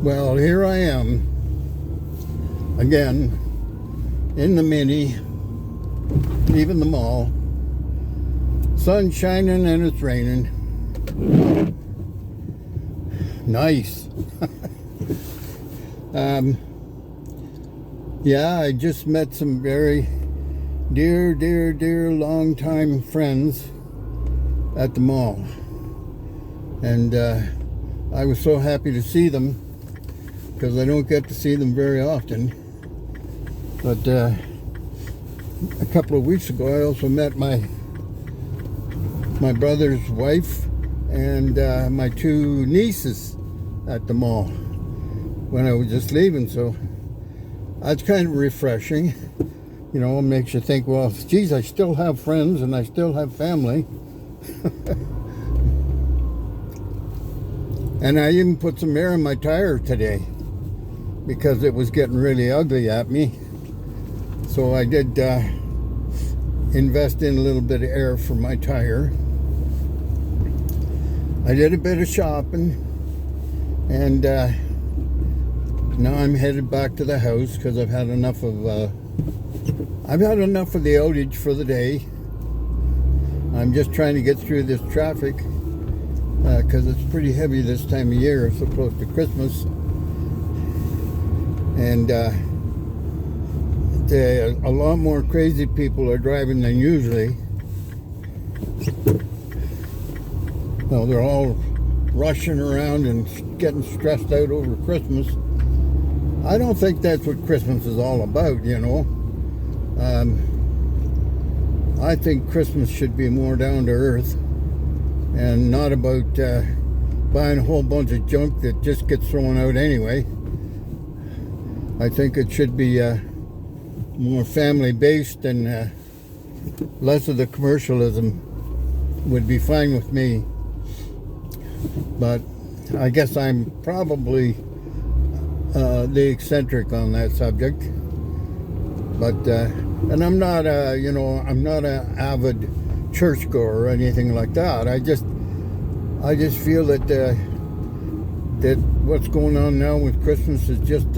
Well, here I am again in the Mini, leaving the mall. Sun's shining and it's raining. Nice. Yeah, I just met some very dear long-time friends at the mall. And I was so happy to see them because I don't get to see them very often. But a couple of weeks ago, I also met my brother's wife and my two nieces at the mall when I was just leaving. So that's kind of refreshing. You know, it makes you think, well, geez, I still have friends and I still have family. And I even put some air in my tire today because it was getting really ugly at me. So I did invest in a little bit of air for my tire. I did a bit of shopping, and now I'm headed back to the house because I've had enough of the outage for the day. I'm just trying to get through this traffic because it's pretty heavy this time of year, so close to Christmas. And a lot more crazy people are driving than usually. Well, they're all rushing around and getting stressed out over Christmas. I don't think that's what Christmas is all about, you know. I think Christmas should be more down to earth and not about buying a whole bunch of junk that just gets thrown out anyway. I think it should be more family-based, and less of the commercialism would be fine with me. But I guess I'm probably the eccentric on that subject. But and I'm not I'm not an avid churchgoer or anything like that. I just feel that that what's going on now with Christmas is just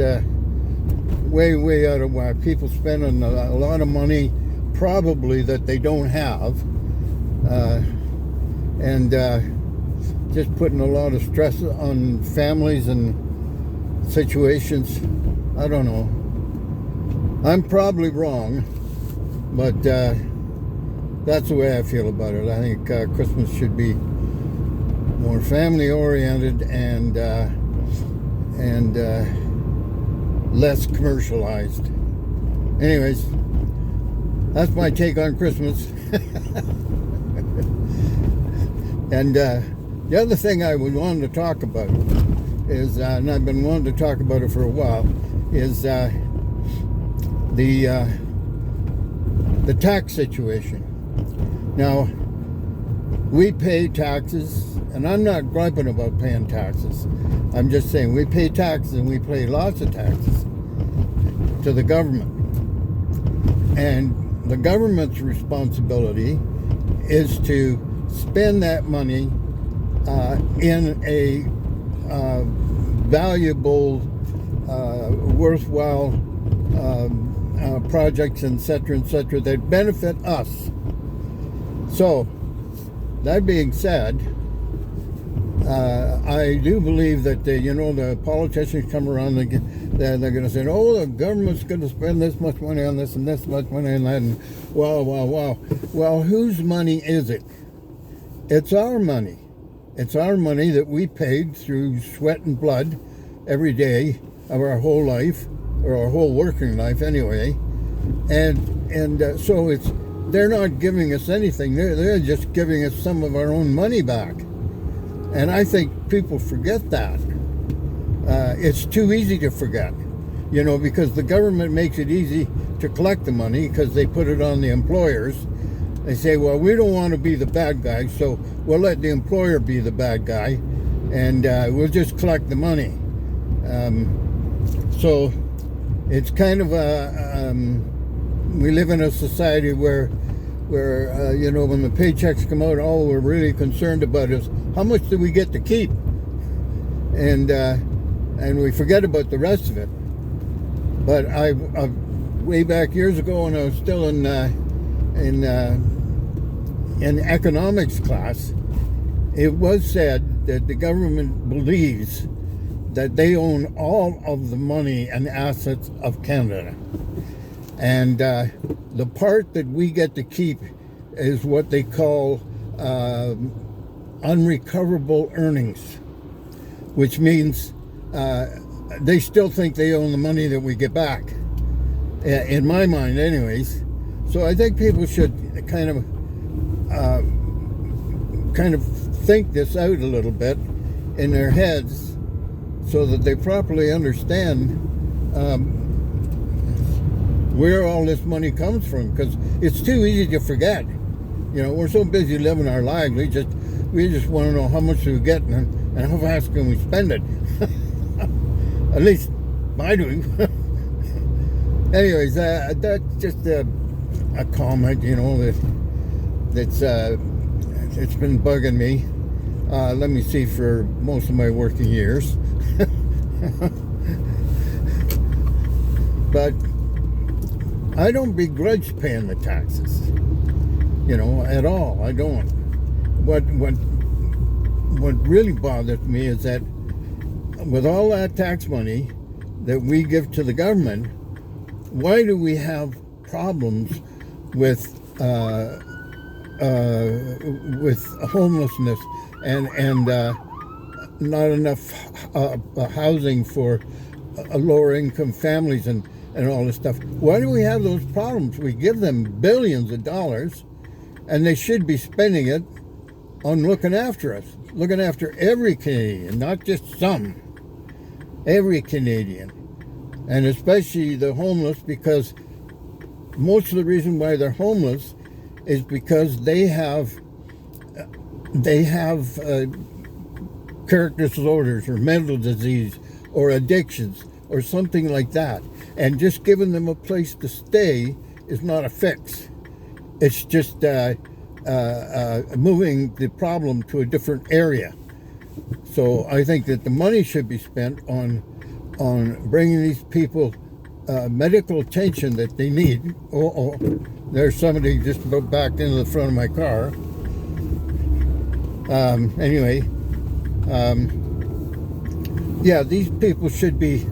way out of whack. People spending a lot of money probably that they don't have, and just putting a lot of stress on families and situations. I don't know. I'm probably wrong, but that's the way I feel about it. I think Christmas should be more family oriented and less commercialized. Anyways, that's my take on Christmas. And the other thing I would want to talk about is, and I've been wanting to talk about it for a while, is the tax situation. Now, we pay taxes, and I'm not griping about paying taxes. I'm just saying we pay taxes, and we pay lots of taxes to the government. And the government's responsibility is to spend that money in a valuable, worthwhile projects, etc., that benefit us. So, that being said, I do believe that the politicians come around, they're going to say, oh, the government's going to spend this much money on this and this much money on that, and wow. Well, whose money is it? It's our money. It's our money that we paid through sweat and blood every day of our whole life, or our whole working life anyway. And so they're not giving us anything. They're just giving us some of our own money back. And I think people forget that. It's too easy to forget, because the government makes it easy to collect the money because they put it on the employers. They say, well, we don't want to be the bad guy, so we'll let the employer be the bad guy, and we'll just collect the money. So it's kind of we live in a society where when the paychecks come out, all we're really concerned about is how much do we get to keep, and and we forget about the rest of it. But I way back years ago when I was still in economics class, it was said that the government believes that they own all of the money and assets of Canada. And the part that we get to keep is what they call unrecoverable earnings, which means they still think they own the money that we get back, in my mind anyways. So I think people should kind of think this out a little bit in their heads so that they properly understand where all this money comes from, because it's too easy to forget. You know, we're so busy living our lives, we just want to know how much we get and how fast can we spend it. At least I do. Anyways, that's just a comment, you know, that's it's been bugging me. Let me see, for most of my working years. But I don't begrudge paying the taxes, you know, at all. I don't. What really bothers me is that with all that tax money that we give to the government, why do we have problems with homelessness and not enough housing for lower income families and all this stuff? Why do we have those problems? We give them billions of dollars, and they should be spending it on looking after us, looking after every Canadian, not just some, every Canadian, and especially the homeless, because most of the reason why they're homeless is because they have character disorders or mental disease or addictions or something like that, and just giving them a place to stay is not a fix. It's just moving the problem to a different area. So I think that the money should be spent on bringing these people medical attention that they need. Oh, there's somebody just about backed into the front of my car. Anyway, yeah, these people should be.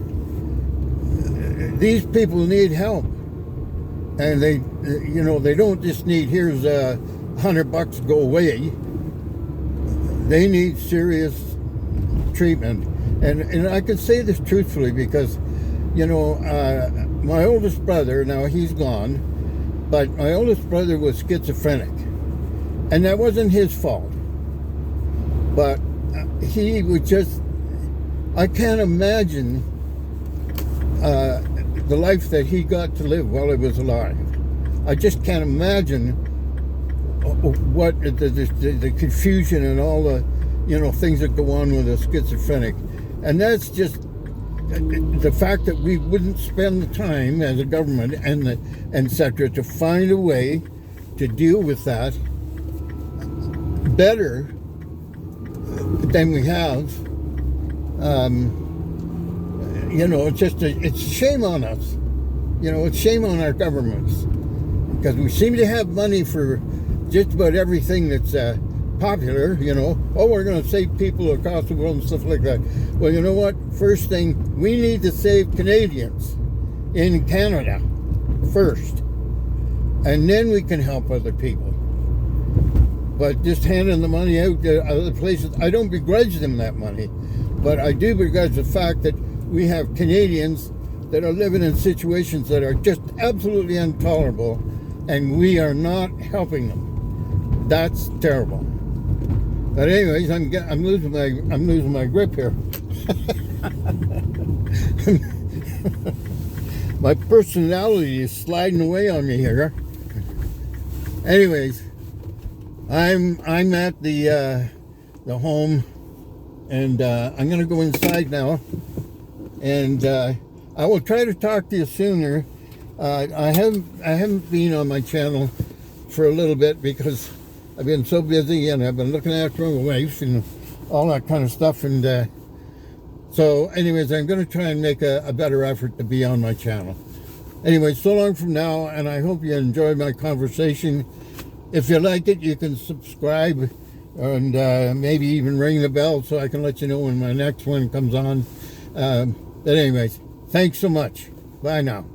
These people need help, and they don't just need, here's $100, go away. They need serious treatment, and I can say this truthfully because, my oldest brother, now he's gone, but my oldest brother was schizophrenic, and that wasn't his fault. But he would just, I can't imagine the life that he got to live while he was alive. I just can't imagine what the confusion and all the things that go on with a schizophrenic. And that's just the fact that we wouldn't spend the time as a government and sector to find a way to deal with that better than we have. It's shame on us. It's shame on our governments, because we seem to have money for just about everything that's popular. We're going to save people across the world and stuff like that. Well, you know what? First thing, we need to save Canadians in Canada first, and then we can help other people. But just handing the money out to other places, I don't begrudge them that money, but I do begrudge the fact that we have Canadians that are living in situations that are just absolutely intolerable, and we are not helping them. That's terrible. But anyways, I'm losing my grip here. My personality is sliding away on me here. Anyways, I'm at the home, and I'm gonna go inside now. And I will try to talk to you sooner. I haven't been on my channel for a little bit because I've been so busy, and I've been looking after my wife and all that kind of stuff. And So anyways, I'm going to try and make a better effort to be on my channel. Anyway, so long from now, and I hope you enjoyed my conversation. If you liked it, you can subscribe and maybe even ring the bell so I can let you know when my next one comes on. But anyways, thanks so much. Bye now.